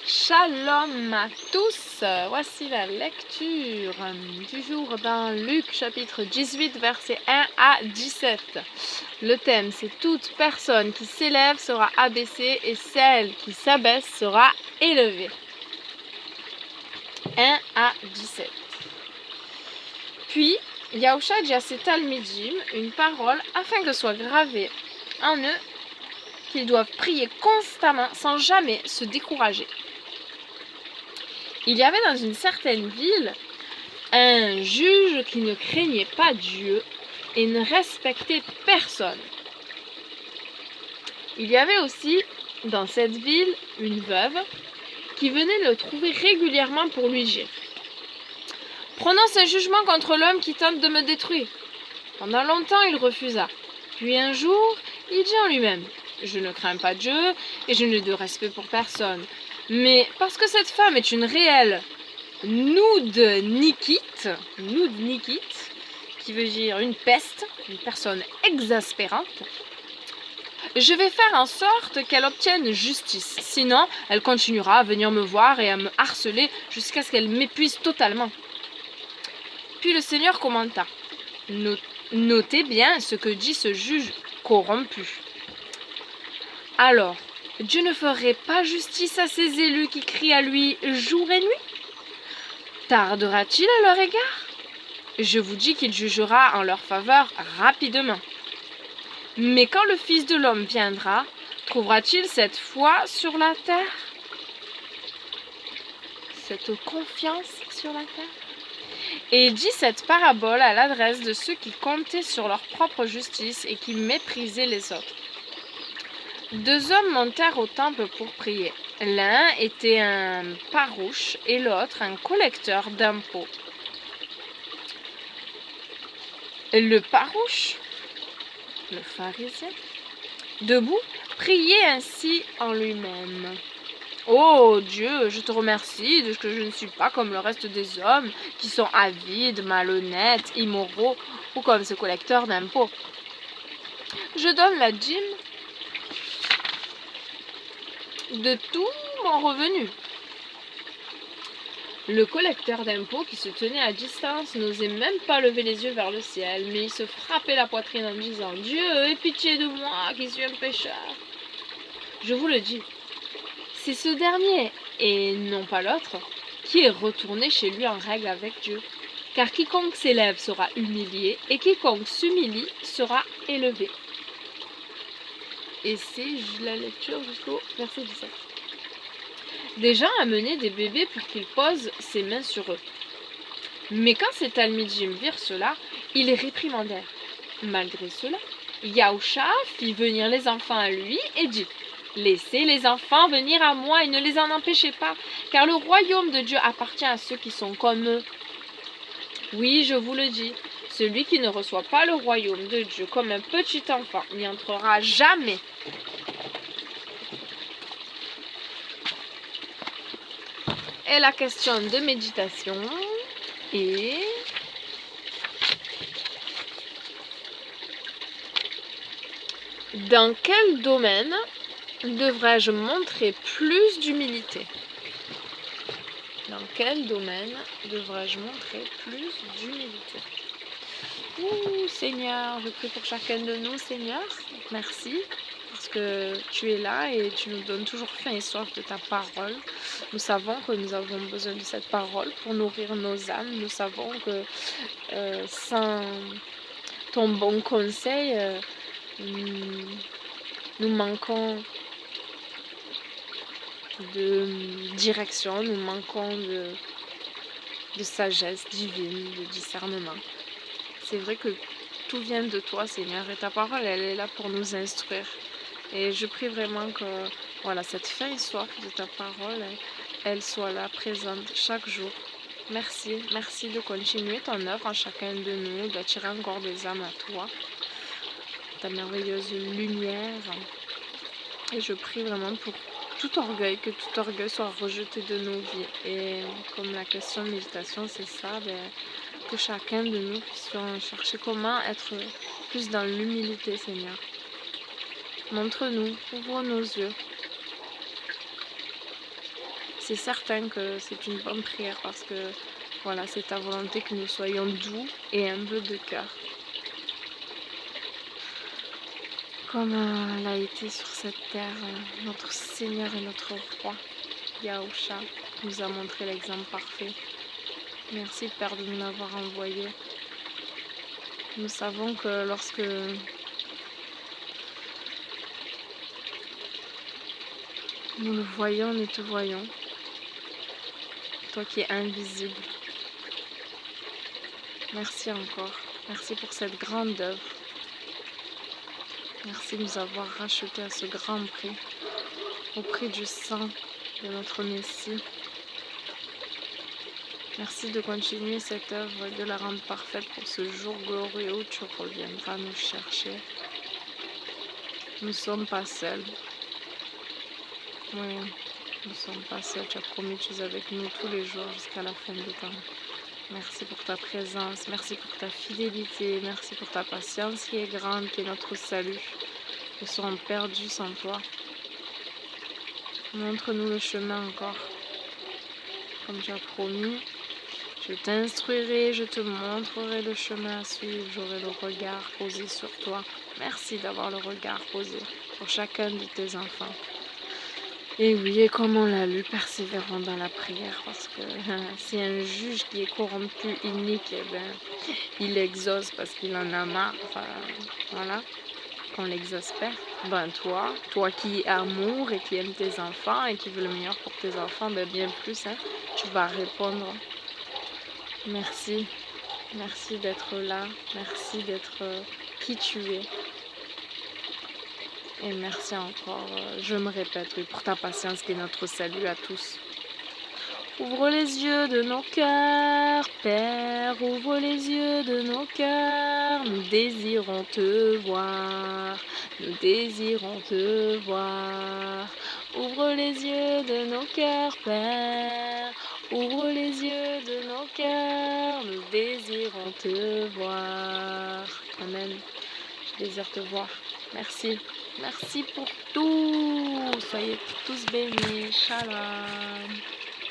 Shalom à tous, voici la lecture du jour dans Luc chapitre 18 versets 1 à 17. Le thème c'est toute personne qui s'élève sera abaissée et celle qui s'abaisse sera élevée. 1 à 17. Puis Yahusha dit à ses talmidim une parole afin que soit gravée en eux qu'ils doivent prier constamment sans jamais se décourager. Il y avait dans une certaine ville un juge qui ne craignait pas Dieu et ne respectait personne. Il y avait aussi dans cette ville une veuve qui venait le trouver régulièrement pour lui dire « Prononce un jugement contre l'homme qui tente de me détruire. » Pendant longtemps, il refusa. Puis un jour, il dit en lui-même « Je ne crains pas Dieu et je n'ai de respect pour personne. Mais parce que cette femme est une réelle Noudnikite, qui veut dire une peste, une personne exaspérante, je vais faire en sorte qu'elle obtienne justice. Sinon, elle continuera à venir me voir et à me harceler jusqu'à ce qu'elle m'épuise totalement. » Puis le Seigneur commenta. Notez bien ce que dit ce juge corrompu. Alors, Dieu ne ferait pas justice à ses élus qui crient à lui jour et nuit? Tardera-t-il à leur égard? Je vous dis qu'il jugera en leur faveur rapidement. Mais quand le Fils de l'homme viendra, trouvera-t-il cette foi sur la terre? Cette confiance sur la terre? Et il dit cette parabole à l'adresse de ceux qui comptaient sur leur propre justice et qui méprisaient les autres. Deux hommes montèrent au temple pour prier. L'un était un parouche et l'autre un collecteur d'impôts. Le parouche, le pharisien, debout, priait ainsi en lui-même. « Oh Dieu, je te remercie de ce que je ne suis pas comme le reste des hommes qui sont avides, malhonnêtes, immoraux ou comme ce collecteur d'impôts. Je donne la dîme de tout mon revenu. » Le collecteur d'impôts, qui se tenait à distance, n'osait même pas lever les yeux vers le ciel, mais il se frappait la poitrine en disant « Dieu, aie pitié de moi, qui suis un pécheur. » Je vous le dis, c'est ce dernier, et non pas l'autre, qui est retourné chez lui en règle avec Dieu. Car quiconque s'élève sera humilié, et quiconque s'humilie sera élevé. Et c'est la lecture jusqu'au verset 17. Des gens amenaient des bébés pour qu'il pose ses mains sur eux. Mais quand ces talmidim virent cela, ils les réprimandèrent. Malgré cela, Yahusha fit venir les enfants à lui et dit « Laissez les enfants venir à moi et ne les en empêchez pas, car le royaume de Dieu appartient à ceux qui sont comme eux. Oui, je vous le dis, celui qui ne reçoit pas le royaume de Dieu comme un petit enfant n'y entrera jamais. » Et la question de méditation est dans quel domaine devrais-je montrer plus d'humilité? Dans quel domaine devrais-je montrer plus d'humilité? Seigneur, je prie pour chacun de nous, Seigneur. Merci. Parce que tu es là et tu nous donnes toujours faim et soif de ta parole. Nous savons que nous avons besoin de cette parole pour nourrir nos âmes. Nous savons que sans ton bon conseil, nous manquons de direction, nous manquons de sagesse divine, de discernement. C'est vrai que tout vient de toi, Seigneur, et ta parole, elle est là pour nous instruire. Et je prie vraiment que voilà, cette faim et soif de ta parole, elle soit là, présente chaque jour. Merci, merci de continuer ton œuvre en chacun de nous, d'attirer encore des âmes à toi, ta merveilleuse lumière. Et je prie vraiment pour tout orgueil, que tout orgueil soit rejeté de nos vies. Et comme la question de méditation, c'est ça, que chacun de nous puissions chercher comment être plus dans l'humilité, Seigneur. Montre-nous, ouvre nos yeux. c'est certain que c'est une bonne prière parce que voilà, c'est ta volonté que nous soyons doux et humbles de cœur. Comme elle a été sur cette terre, notre Seigneur et notre Roi, Yahusha, nous a montré l'exemple parfait. Merci Père de nous l'avoir envoyé. Nous savons que lorsque nous le voyons, nous te voyons. Toi qui es invisible. Merci encore. Merci pour cette grande œuvre. Merci de nous avoir rachetés à ce grand prix, au prix du sang de notre Messie. Merci de continuer cette œuvre et de la rendre parfaite pour ce jour glorieux où tu reviendras nous chercher. Nous ne sommes pas seuls. Oui, nous ne sommes pas seuls. Tu as promis que tu es avec nous tous les jours jusqu'à la fin du temps. Merci pour ta présence, merci pour ta fidélité, merci pour ta patience qui est grande, qui est notre salut. Nous serons perdus sans toi. Montre-nous le chemin encore, comme tu as promis. Je t'instruirai, je te montrerai le chemin à suivre, j'aurai le regard posé sur toi. Merci d'avoir le regard posé sur chacun de tes enfants. Et oui, et comme on l'a lu, persévérons dans la prière, parce que si un juge qui est corrompu, inique, eh ben, il exauce parce qu'il en a marre, voilà, qu'on l'exaspère. Ben toi qui es amour et qui aimes tes enfants et qui veux le meilleur pour tes enfants, ben bien plus, hein, tu vas répondre. Merci, merci d'être là, merci d'être qui tu es. Et merci encore, je me répète, oui, pour ta patience qui est notre salut à tous. Ouvre les yeux de nos cœurs, Père, ouvre les yeux de nos cœurs, nous désirons te voir, nous désirons te voir. Ouvre les yeux de nos cœurs, Père, ouvre les yeux de nos cœurs, nous désirons te voir. Amen. Je désire te voir. Merci. Merci pour tout. Soyez tous bénis. Shalom.